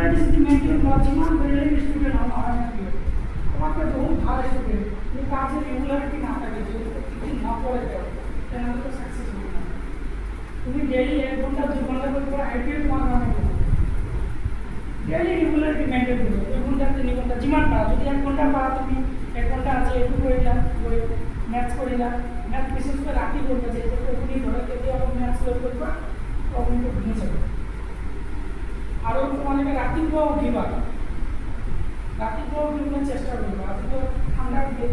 Regularity maintain করা যিমান বেড়ে স্টুডেন্ট হয় না কেউ তোমাকে বহুত ভালো স্টুডেন্ট কিন্তু কাজে রেগুলারিটি না থাকে যে কিছু না করে দেয় তাহলে তো সাকসেস হবে না। তুমি ডেইলি 1 ঘন্টা 2 ঘন্টা করে পড়া আইপিএল তোমার নামে করো, ডেইলি রেগুলারিটি মেনটেন করো 2 ঘন্টা 3 ঘন্টা যিমান পারা। যদি 1 ঘন্টা পারা তুমি 1 ঘন্টা আছে একটু করিলা বই ম্যাথ করিলা, ম্যাথ বিশেষ করে রাখি করবে যে ওখানে ধরে কেটে আবার ম্যাথ সলভ করবা তখন তো ভুলে যাবে। আর তোমাদেরকে রাত্রিপুয়া উঠিবা, রাত্রিপুয়া উঠিবার চেষ্টা করবা। আজকে তো ঠান্ডার দিন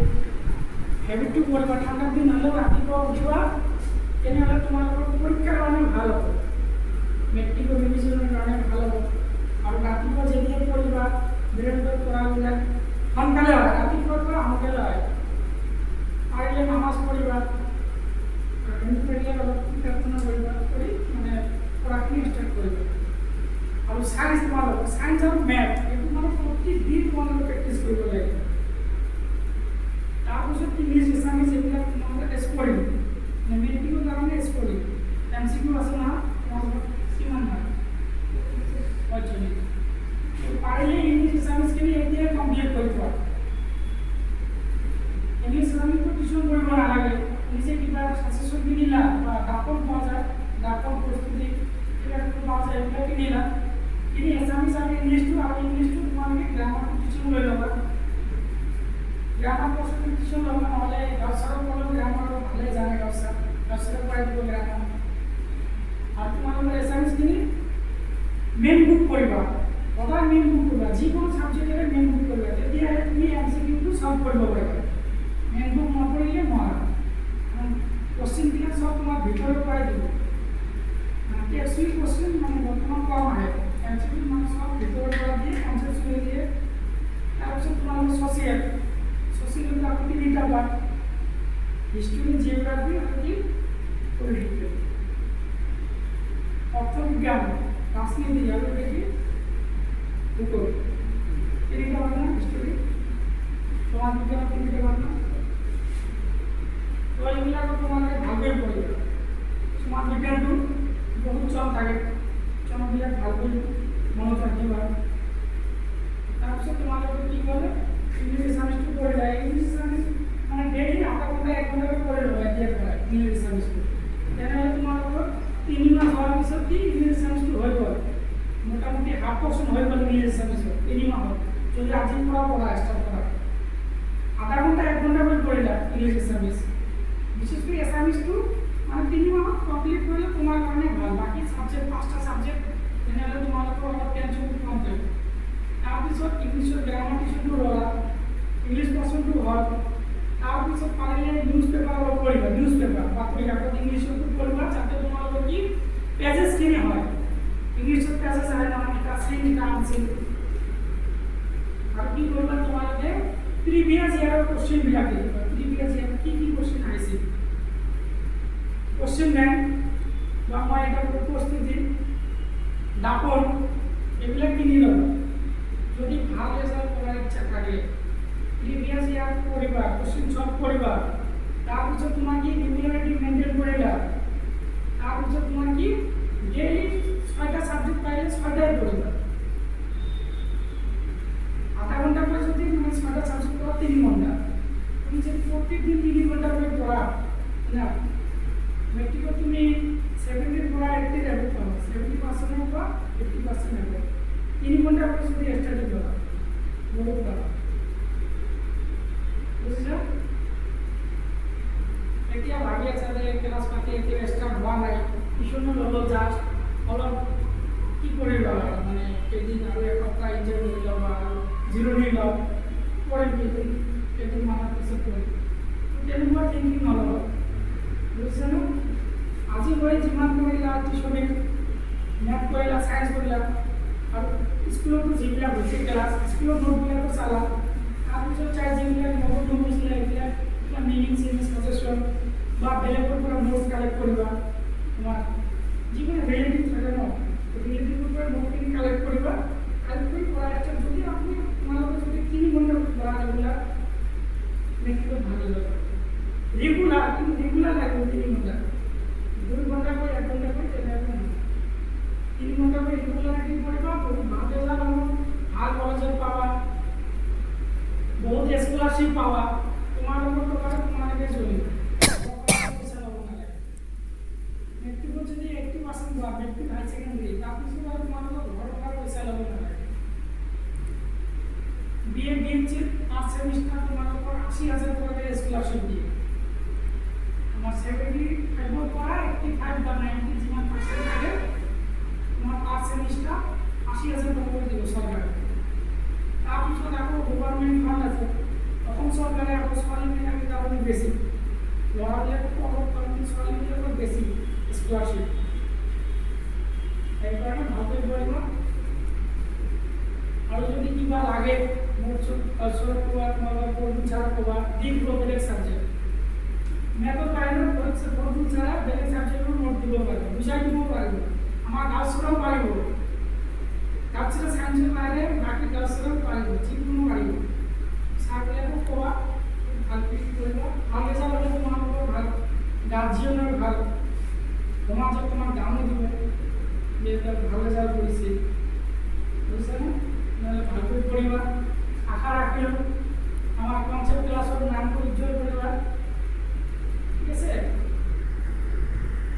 হ্যাবিটটু করবা, ঠান্ডার দিন হলেও রাত্রিপুয়া উঠিবা, এনে হলে তোমার পরীক্ষার অনেক ভালো হবে, মেট্রিক ও রিভিশনের অনেক ভালো হবে। আর রাত্রিপুয়া যেদিকে পড়িবা বিরোধী পড়াগুলা সন্তালে হয়, রাত্রিপুয়া করে আমাকে হয় পারলে নামাজ পড়িবা, হিন্দু পড়লে প্রার্থনা করিবা করি মানে পড়াখিনি স্টার্ট করিবা। আর সায়েন্স তোমার সায়েন্স আর ম্যাথ এগুলো মানে প্রতিদিন তোমাদের প্র্যাকটিস করতে লাগে। তাৰপিছত ইংলিছ এছামিছ এইবিলাক তোমালোকে টেষ্ট কৰিম, মেট্ৰিকৰ কাৰণে টেষ্ট কৰিম। এমচিকিউ আছে না তোমালোকৰ কিমান হয় 45, পাৰিলে ইংলিছ এছামিছখিনি এতিয়াই কমপ্লিট কৰি থোৱা। ইংলিছ এছামিছটো টিউশ্যন কৰিব নালাগে, নিজে কিবা ছাজেশ্যন কিনিলা বা দাপন পোৱা যায়, দাপন প্ৰস্তুতি এইবিলাক পোৱা যায়, এইবিলাক কিনিলা, কিনি এছামিছ আৰু ইংলিছটো তোমালোকে গ্ৰামাৰটো টিউশ্যন লৈ ল'বা। গ্রামার কোর্সে টিউশন লবা, নহলে গাছারও বলো গ্রামার ভালো জানে গাছারও পড়াই দিব গ্রামার। আর তোমালোকে এছামিছ কিনি মেইন বুক পড়িবা, সদায় মেইন বুক পড়িবা, যিকোনো সাবজেক্টের মেইন বুক পড়িবা, তেতিয়াহে তুমি এমসিকিউটো সলভ কৰিব পাৰিবা। মেইন বুক নপঢ়িলে নোৱাৰা, কোশ্চিনবিলাক সব তোমাৰ ভিতৰৰ পৰাই দিব। টেক্সটুৱেল কোশ্চিন মানে বৰ্তমান কম আহে, এমসিকিউ মানে সব ভিতৰৰ পৰা দিয়ে, কনচেপ্ট দিয়ে। তাৰপিছত তোমালোকৰ ছ'চিয়েল ছ'চিয়েলটো আপুনি তিনিটা পাৰ্ট, হিষ্ট্ৰী, জিঅ'গ্ৰাফি আৰু কি পলিটিকেল, অৰ্থবিজ্ঞান, ৰাজনীতি আৰু কি ভূগোল, তিনিটা পাৰ্ট না হিষ্ট্ৰী, সমাজ বিজ্ঞান তিনিটা পাৰ্ট না। তো এইবিলাকত তোমালোকে ভালকৈ পঢ়িবা। সমাজ বিজ্ঞানটো বহুত চন থাকে, চনবিলাক ভালকৈ মনত ৰাখিবা। তাৰপিছত তোমালোকে কি কৰে ইংলিছ এছামিছটো পঢ়িলা, ইংলিছ এছামিছ মানে ডেইলি আধা ঘণ্টা 1 ঘণ্টাকৈ পঢ়ি ল'বা এতিয়াৰ পৰা ইংলিছ এছামিছটো। তেনেহ'লে তোমালোকৰ 3 মাহ হোৱাৰ পিছত কি ইংলিছ এছামিছটো হৈ গ'ল, মোটামুটি 100% হৈ গ'ল ইংলিছ এছামিছত 3 মাহত। যদি আজিৰ পৰা পঢ়া ষ্টাৰ্ট কৰা, আধা ঘণ্টা 1 ঘণ্টাকৈ পঢ়িলা ইংলিছ এছামিছ, বিশেষ কৰি এছামিছটো মানে 3 মাহত কমপ্লিট কৰিলে তোমাৰ কাৰণে ভাল। বাকী ছাবজেক্ট 5টা ছাবজেক্ট তেনেহ'লে তোমালোকৰ অলপ টেনশ্যনটো কম থাকিব। তাৰপিছত ইংলিছৰ গ্ৰামাৰ টিউশ্যনটো ল'লা, ইংলিছ পাৰ্চনটো হ'ল। তাৰপিছত পাৰিলে নিউজ পেপাৰ অলপ পঢ়িবা, নিউজ পেপাৰ বাতৰি কাকত ইংলিছতো পঢ়িবা, যাতে তোমালোকৰ কি পেজেছখিনি হয়। ইংলিছত পেজেছ আহে নহয়, এটা চিন এটা আনচিন। আৰু কি কৰিবা তোমালোকে প্ৰিভিয়াছ ইয়াৰৰ কুৱেশ্যনবিলাক লিখিবা, প্ৰিভিয়াছ ইয়াৰ কি কি কুৱেশ্যন আহিছিল, কুৱেশ্যন বেংক বা মই এটা প্ৰস্তুতি দাপন এইবিলাক কিনি ল'বা। যদি ভাল রেজাল্ট করার ইচ্ছা থাকে প্রিভিয়াস ইয়ার পড়িবা, কোশ্চেন সলভ করিবা। তারপর তোমার কি রেগুলারিটি মেনটেন করিলা। তারপর তোমার কি ডেইলি 6টা সাবজেক্ট পাইলে 6টাই পড়িবা। আধা ঘন্টা করে যদি মানে 6টা সাবজেক্ট পড়া 3 ঘন্টা, তুমি যদি প্রত্যেকদিন 3 ঘন্টা করে পড়া না, মেট্রিকে তুমি 70 পড়া 80 যাবে, 70% বা 80% হবে। 3 ঘন্টা করে যদি স্টাডি করা বহুত ভালো, বুঝছো? এতিয়া ভাবি আছে যে ক্লাস পাতি এতিয়া স্টার্ট হোৱা নাই, টিউশন ল'ব জাষ্ট অলপ কি কৰিবা মানে কেইদিন আৰু এসপ্তাহ ইনজয় কৰি ল'বা আৰু জিৰণি লওঁ, কৰিম কেইদিনমানৰ পিছত কৰিম, তেনেকুৱা থিংকিং নল'ব, বুজিছানে? আজি গৈ যিমান কৰিলা টিউশ্যনে, মেথ কৰিলা, ছায়েন্স কৰিলা, আৰু স্কুলতো যিবিলাক হৈছে ক্লাছ স্কুলৰ নোটবিলাকো চালা। তাৰপিছত চাই যিবিলাক নতুন হৈছিলে এইবিলাক কিবা মিনিং চিনিং ছাজেশ্যন বা বেলেগৰ পৰা নোটছ কালেক্ট কৰিবা। তোমাৰ যিকোনো ৰিলেটিভ থাকে ন, ৰিলেটিভৰ পৰা নোটখিনি কালেক্ট কৰিবা। কালেক্ট কৰি পঢ়া ষ্টাৰ্ট যদি আপুনি তোমালোকে যদি 3 ঘণ্টা পঢ়া ৰেগুলাৰ মেট্ৰিকত ভাল ৰিজাল্ট পাব। ৰেগুলাৰ কিন্তু ৰেগুলাৰ লাগিব 3 ঘণ্টা, 2 ঘণ্টা কৰি 1 ঘণ্টা কৰি তেনেকৈ নহয়, 3 ঘণ্টা কৰে ৰেগুলাৰিটি পড়িবা, বহুত ভালো ৰেজাল্ট হবে। ভাল কলেজত পাবা, বহুত স্কলাৰশ্বিপ পাবা, তোমালোকৰ টকাৰে তোমালোকে চলিবা, পইচা ল'ব নালাগে। মেট্ৰিকত যদি 80% পোৱা, মেট্ৰিক হাই ছেকেণ্ডেৰী, তাৰপিছত আৰু তোমালোকৰ ঘৰৰ পৰা পইচা ল'ব নালাগে। BA BHC ফাৰ্ষ্ট ছেমিষ্টাৰ তোমালোকৰ 80,000 টকাকৈ স্কলাৰশ্বিপ দিয়ে। তোমাৰ 75 পৰা 85 বা 90 যিমান পাৰ্চেণ্ট থাকে, তোমাৰ ফাৰ্ষ্ট ছেমিষ্টাৰ 80,000 টকাকৈ দিব চৰকাৰে। তাৰপিছত আকৌ গভৰ্ণমেণ্ট ফাণ্ড আছে, অসম চৰকাৰে আকৌ ছোৱালীবিলাকে তাৰমানে বেছি, ল'ৰাবিলাকক অলপ তাৰমানে ছোৱালীবিলাকৰ বেছি স্কলাৰশ্বিপ। সেইকাৰণে ভালকৈ পঢ়িবা। আৰু যদি কিবা লাগে মোৰ কালচাৰত ক'বা, তোমালোকৰ পঢ়ি ছাৰক ক'বা, দিব বেলেগ ছাবজেক্ট। মেথৰ বাহিৰত পঢ়ি ছাৰা বেলেগ ছাবজেক্টৰ নোট দিব পাৰিব, বুজাই দিব পাৰিব, আমাৰ কালচাৰেও পাৰিব। কালচাৰেল সায়েন্সেৰ বাইৰে বাকি কালচাৰেল পাৰিব, যিকোনো পাৰিব। ছাৰবিলাকক ক'বা, ভালকৈ কৰিবা, ভাল ৰেজাল্ট হ'লে তোমালোকৰ ভাল, গাৰ্জিয়ানৰ ভাল, সমাজত তোমাক দামো দিব যে এটা ভাল ৰেজাল্ট কৰিছে, বুজিছানে? নহ'লে ভালকৈ পঢ়িবা, আশা ৰাখিলোঁ।